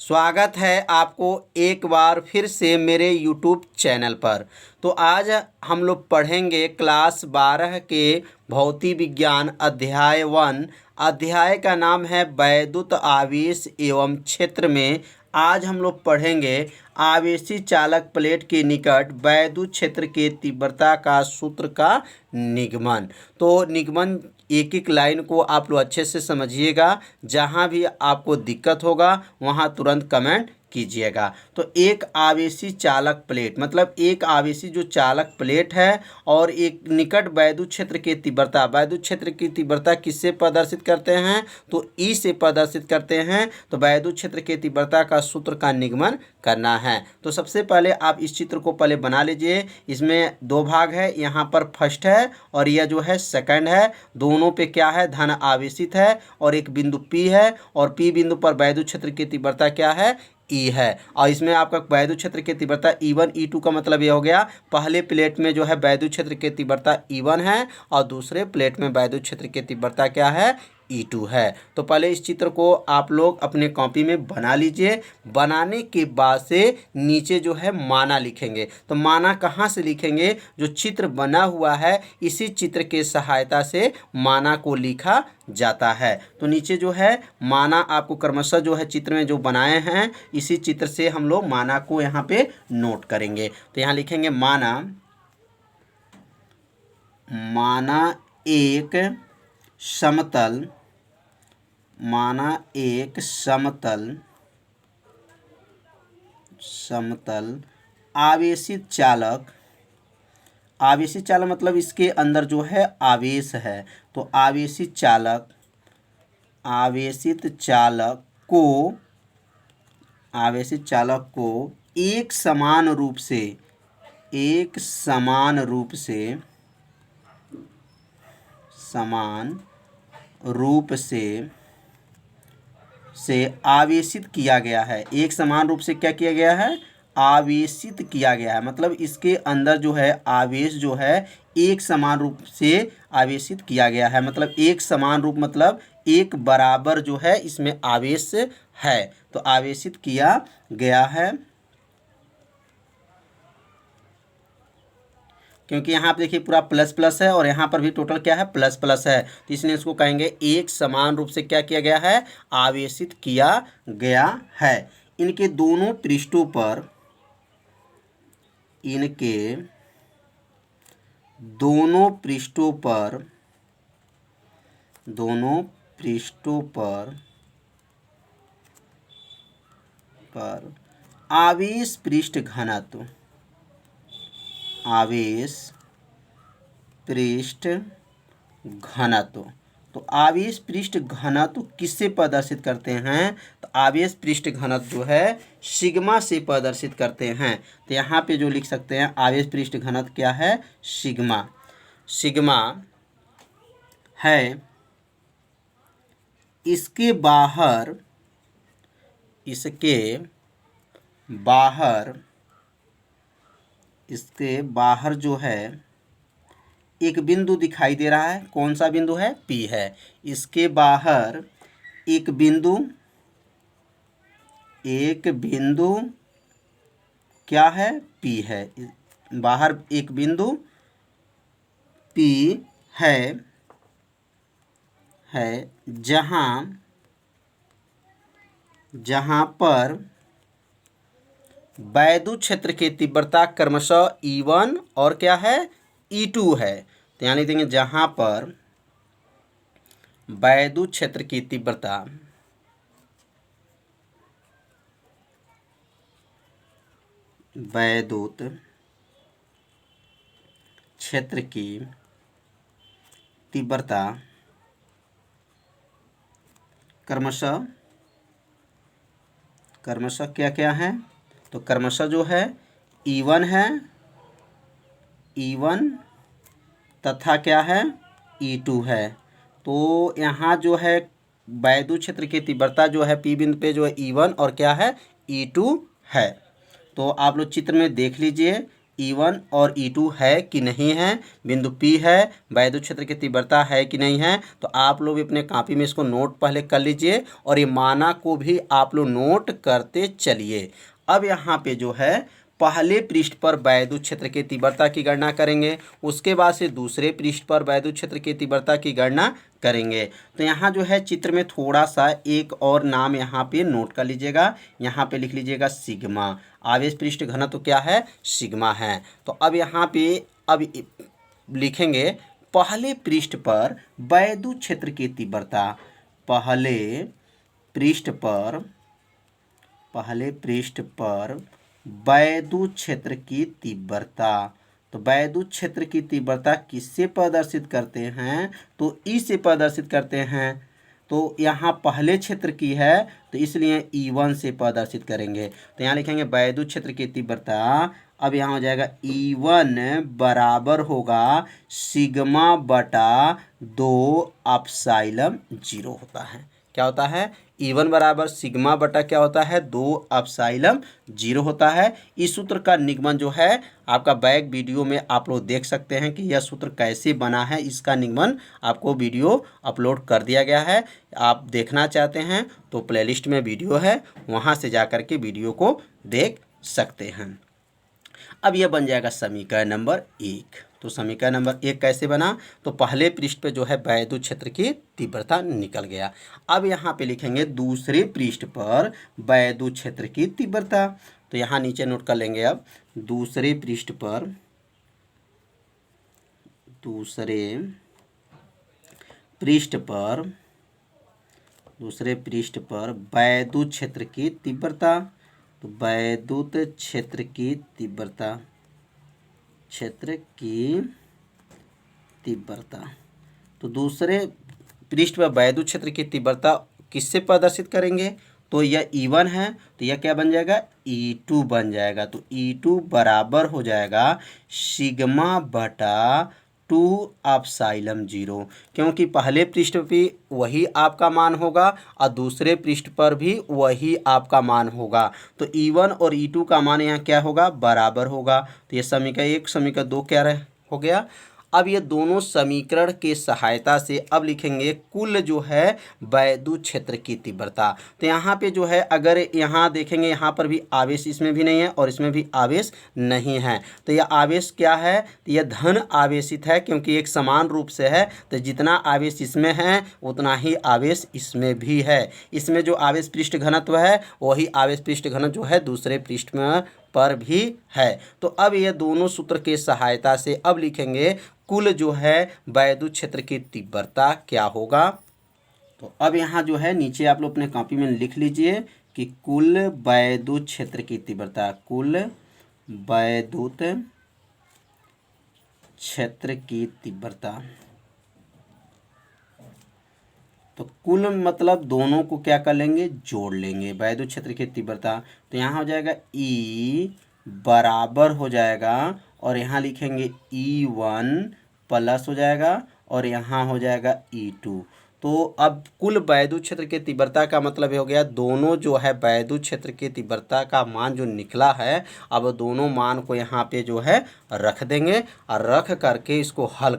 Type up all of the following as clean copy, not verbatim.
स्वागत है आपको एक बार फिर से मेरे YouTube चैनल पर। तो आज हम लोग पढ़ेंगे क्लास 12 के भौतिक विज्ञान अध्याय 1। अध्याय का नाम है वैद्युत आवेश एवं क्षेत्र में। आज हम लोग पढ़ेंगे आवेशी चालक प्लेट के निकट वैद्युत क्षेत्र के तीव्रता का सूत्र का निगमन। तो निगमन एक एक लाइन को आप लोग अच्छे से समझिएगा। जहाँ भी आपको दिक्कत होगा वहाँ तुरंत कमेंट कीजिएगा। तो एक आवेशी चालक प्लेट मतलब एक आवेशी जो चालक प्लेट है और एक निकट वैद्युत क्षेत्र की तीव्रता। वैद्युत क्षेत्र की तीव्रता किससे प्रदर्शित करते हैं? तो ई से प्रदर्शित करते हैं। तो वैद्युत क्षेत्र की तीव्रता का सूत्र का निगमन करना है। तो सबसे पहले आप इस चित्र को पहले बना लीजिए। इसमें दो भाग है, यहाँ पर फर्स्ट है और यह जो है सेकंड है। दोनों पे क्या है? धन आवेशित है और एक बिंदु P है और P बिंदु पर वैद्युत क्षेत्र की तीव्रता क्या है? E है। और इसमें आपका वैद्युत क्षेत्र की तीव्रता E1 E2 का मतलब ये हो गया, पहले प्लेट में जो है वैद्युत क्षेत्र की तीव्रता E1 है और दूसरे प्लेट में वैद्युत क्षेत्र की तीव्रता क्या है? E2 है। तो पहले इस चित्र को आप लोग अपने कॉपी में बना लीजिए। बनाने के बाद से नीचे जो है माना लिखेंगे। तो माना कहाँ से लिखेंगे? जो चित्र बना हुआ है इसी चित्र के सहायता से माना को लिखा जाता है। तो नीचे जो है माना आपको क्रमशः जो है चित्र में जो बनाए हैं इसी चित्र से हम लोग माना को यहाँ पे नोट करेंगे। तो यहाँ लिखेंगे माना एक समतल, माना एक समतल आवेशित चालक। आवेशित चालक मतलब इसके अंदर जो है आवेश है। तो आवेशित चालक को एक समान रूप से आवेशित किया गया है। एक समान रूप से क्या किया गया है? आवेशित किया गया है। मतलब इसके अंदर जो है आवेश जो है एक समान रूप से आवेशित किया गया है। मतलब एक समान रूप मतलब एक बराबर जो है इसमें आवेश है। तो आवेशित किया गया है, क्योंकि यहाँ पे देखिए पूरा प्लस प्लस है और यहाँ पर भी टोटल क्या है? प्लस प्लस है। तो इसलिए इसको कहेंगे एक समान रूप से क्या किया गया है? आवेशित किया गया है। इनके दोनों पृष्ठों पर आवेश पृष्ठ घनत्व तो आवेश पृष्ठ घनत्व किससे प्रदर्शित करते हैं? तो आवेश पृष्ठ घनत्व जो है सिग्मा से प्रदर्शित करते हैं। तो यहाँ पे जो लिख सकते हैं आवेश पृष्ठ घनत्व क्या है? सिग्मा है। इसके बाहर जो है एक बिंदु दिखाई दे रहा है। कौन सा बिंदु है? P है। इसके बाहर एक बिंदु क्या है? P है। बाहर एक बिंदु P है जहाँ पर वैद्युत क्षेत्र की तीव्रता क्रमशः E1 और क्या है? E2 है। तो यहाँ लिख देंगे जहाँ पर वैद्युत क्षेत्र की तीव्रता क्रमशः क्या है? तो क्रमशः जो है E1 है, E1 तथा क्या है? E2 है। तो यहाँ जो है वैद्युत क्षेत्र की तीव्रता जो है P बिंदु पे जो है E1 और क्या है? E2 है। तो आप लोग चित्र में देख लीजिए। E1 और E2 है कि नहीं है, बिंदु P है, वैद्युत क्षेत्र की तीव्रता है कि नहीं है। तो आप लोग भी अपने कॉपी में इसको नोट पहले कर लीजिए और ये माना को भी आप लोग नोट करते चलिए। अब यहाँ पे जो है पहले पृष्ठ पर वैद्युत क्षेत्र की तीव्रता की गणना करेंगे, उसके बाद से दूसरे पृष्ठ पर वैद्युत क्षेत्र की तीव्रता की गणना करेंगे। तो यहाँ जो है चित्र में थोड़ा सा एक और नाम यहाँ पे नोट कर लीजिएगा, यहाँ पे लिख लीजिएगा सिग्मा। आवेश पृष्ठ घनत्व क्या है, सिग्मा है। तो अब यहाँ पे अब लिखेंगे पहले पृष्ठ पर वैद्युत क्षेत्र की तीव्रता, पहले पृष्ठ पर वैद्युत क्षेत्र की तीव्रता। तो वैद्युत क्षेत्र की तीव्रता किससे प्रदर्शित करते हैं, तो ई से प्रदर्शित करते हैं। तो यहाँ पहले क्षेत्र की है तो इसलिए E1 से प्रदर्शित करेंगे। तो यहाँ लिखेंगे वैद्युत क्षेत्र की तीव्रता, अब यहाँ हो जाएगा E1 बराबर होगा सिग्मा बटा 2 एप्सिलॉन 0 होता है। क्या होता है, E1 बराबर सिग्मा बटा क्या होता है, 2 एप्सिलॉन 0 होता है। इस सूत्र का निगमन जो है आपका बैक वीडियो में आप लोग देख सकते हैं कि यह सूत्र कैसे बना है। इसका निगमन आपको वीडियो अपलोड कर दिया गया है। आप देखना चाहते हैं तो प्लेलिस्ट में वीडियो है, वहाँ से जाकर के वीडियो को देख सकते हैं। अब यह बन जाएगा समीकरण नंबर 1। तो समीकरण नंबर 1 कैसे बना, तो पहले पृष्ठ पे जो है वैद्युत क्षेत्र की तीव्रता निकल गया। अब यहाँ पे लिखेंगे दूसरे पृष्ठ पर वैद्युत क्षेत्र की तीव्रता। तो यहाँ नीचे नोट कर लेंगे, अब दूसरे पृष्ठ पर वैद्युत क्षेत्र की तीव्रता। तो वैद्युत क्षेत्र की तीव्रता, तो दूसरे पृष्ठ पर वैद्युत क्षेत्र की तीव्रता किससे प्रदर्शित करेंगे, तो यह E1 है तो यह क्या बन जाएगा, E2 बन जाएगा। तो E2 बराबर हो जाएगा सिग्मा बटा 2 एप्सिलॉन 0, क्योंकि पहले पृष्ठ पे वही आपका मान होगा और दूसरे पृष्ठ पर भी वही आपका मान होगा। तो E1 और E2 का मान यहाँ क्या होगा, बराबर होगा। तो ये समीकरण 1 समीकरण 2 क्या हो गया। अब ये दोनों समीकरण के सहायता से अब लिखेंगे कुल जो है वैद्युत क्षेत्र की तीव्रता। तो यहाँ पे जो है अगर यहाँ देखेंगे, यहाँ पर भी आवेश इसमें भी नहीं है और इसमें भी आवेश नहीं है। तो यह आवेश क्या है, तो यह धन आवेशित है, क्योंकि एक समान रूप से है। तो जितना आवेश इसमें है उतना ही आवेश इसमें भी है। इसमें जो आवेश पृष्ठ घनत्व है वही आवेश पृष्ठ घनत्व जो है दूसरे पृष्ठ में पर भी है। तो अब ये दोनों सूत्र के सहायता से अब लिखेंगे कुल जो है वैद्युत क्षेत्र की तीव्रता क्या होगा। तो अब यहाँ जो है नीचे आप लोग अपने कॉपी में लिख लीजिए कि कुल वैद्युत क्षेत्र की तीव्रता, कुल वैद्युत क्षेत्र की तीव्रता। तो कुल मतलब दोनों को क्या कर लेंगे, जोड़ लेंगे, वैद्युत क्षेत्र की तीव्रता। तो यहाँ हो जाएगा E बराबर हो जाएगा और यहाँ लिखेंगे E1 प्लस हो जाएगा और यहाँ हो जाएगा E2। तो अब कुल वैद्युत क्षेत्र की तीव्रता का मतलब हो गया दोनों जो है वैद्युत क्षेत्र की तीव्रता का मान जो निकला है, अब दोनों मान को यहाँ पे जो है रख देंगे और रख करके इसको हल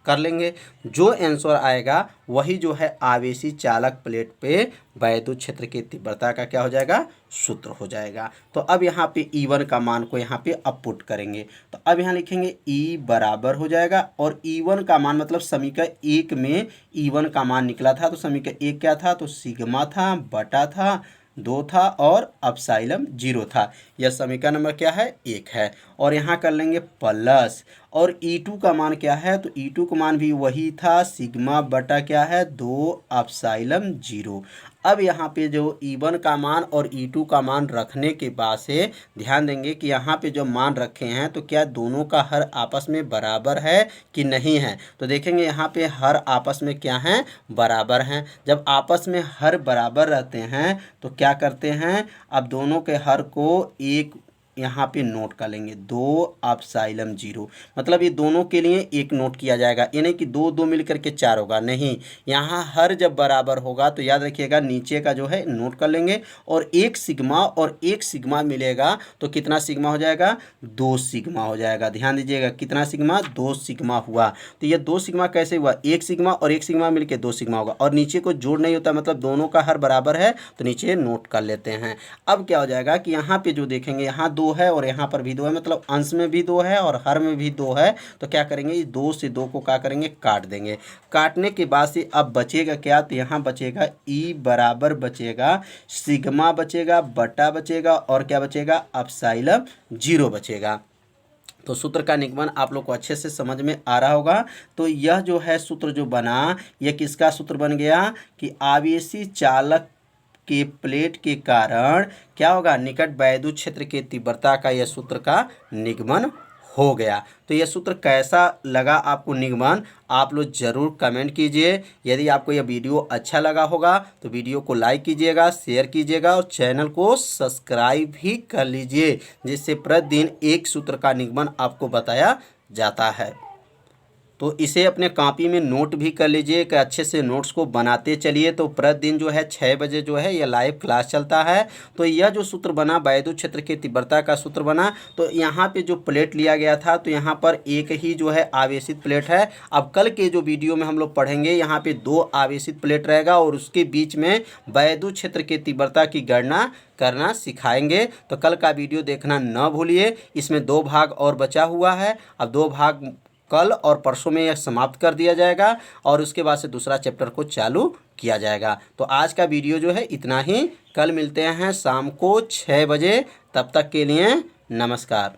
कर लेंगे। जो आंसर आएगा वही जो है आवेशी चालक प्लेट पे वैद्युत क्षेत्र की तीव्रता का क्या हो जाएगा, सूत्र हो जाएगा। तो अब यहाँ पे E1 का मान को यहाँ पे अब पुट करेंगे। तो अब यहाँ लिखेंगे E बराबर हो जाएगा और E1 का मान मतलब समीकरण 1 में E1 का मान निकला था। तो समीकरण 1 क्या था, तो सिग्मा था बटा था 2 था और एप्सिलॉन 0 था। यह समीकरण नंबर क्या है, 1 है। और यहाँ कर लेंगे प्लस और E2 का मान क्या है, तो E2 का मान भी वही था सिग्मा बटा क्या है 2 एप्सिलॉन 0। अब यहाँ पे जो E1 का मान और E2 का मान रखने के बाद से ध्यान देंगे कि यहाँ पे जो मान रखे हैं तो क्या दोनों का हर आपस में बराबर है कि नहीं है। तो देखेंगे यहाँ पे हर आपस में क्या हैं, बराबर हैं। जब आपस में हर बराबर रहते हैं तो क्या करते हैं, अब दोनों के हर को एक यहाँ पे नोट कर लेंगे 2 एप्सिलॉन 0, मतलब ये दोनों के लिए एक नोट किया जाएगा। ये नहीं कि 2 2 मिल करके 4 होगा, नहीं, यहाँ हर जब बराबर होगा तो याद रखिएगा नीचे का जो है नोट कर लेंगे और एक सिग्मा और एक सिग्मा मिलेगा तो कितना सिग्मा हो जाएगा, 2 सिग्मा हो जाएगा। ध्यान दीजिएगा कितना सिग्मा, 2 सिग्मा हुआ। तो ये 2 सिग्मा कैसे हुआ, एक सिग्मा और एक सिग्मा मिलके 2 सिग्मा होगा और नीचे को जोड़ नहीं होता, मतलब दोनों का हर बराबर है तो नीचे नोट कर लेते हैं। अब क्या हो जाएगा कि यहाँ पे जो देखेंगे यहाँ 2 है और यहाँ पर भी 2 है, मतलब अंश में भी 2 है और हर में भी 2 है। तो क्या करेंगे, इस 2 से 2 को क्या करेंगे, काट देंगे। काटने के बाद से अब बचेगा क्या, तो यहाँ बचेगा ई बराबर बचेगा सिग्मा बचेगा बटा बचेगा और क्या बचेगा, एप्सिलॉन 0 बचेगा। तो सूत्र का निगमन आप लोग को अच्छे से समझ में आ रहा होगा। तो यह जो है सूत्र जो बना, यह किसका सूत्र बन गया कि आवेशी चालक के प्लेट के कारण क्या होगा, निकट वैद्युत क्षेत्र के तीव्रता का यह सूत्र का निगमन हो गया। तो यह सूत्र कैसा लगा आपको निगमन, आप लोग ज़रूर कमेंट कीजिए। यदि आपको यह वीडियो अच्छा लगा होगा तो वीडियो को लाइक कीजिएगा, शेयर कीजिएगा और चैनल को सब्सक्राइब भी कर लीजिए, जिससे प्रतिदिन एक सूत्र का निगमन आपको बताया जाता है। तो इसे अपने कॉपी में नोट भी कर लीजिए कि अच्छे से नोट्स को बनाते चलिए। तो प्रतिदिन जो है 6 बजे जो है यह लाइव क्लास चलता है। तो यह जो सूत्र बना वैद्युत क्षेत्र की तीव्रता का सूत्र बना, तो यहाँ पे जो प्लेट लिया गया था तो यहाँ पर एक ही जो है आवेशित प्लेट है। अब कल के जो वीडियो में हम लोग पढ़ेंगे यहाँ पे 2 आवेशित प्लेट रहेगा और उसके बीच में वैद्युत क्षेत्र की तीव्रता की गणना करना सिखाएंगे। तो कल का वीडियो देखना न भूलिए। इसमें 2 भाग और बचा हुआ है। अब 2 भाग कल और परसों में यह समाप्त कर दिया जाएगा और उसके बाद से दूसरा चैप्टर को चालू किया जाएगा। तो आज का वीडियो जो है इतना ही। कल मिलते हैं शाम को 6 बजे। तब तक के लिए नमस्कार।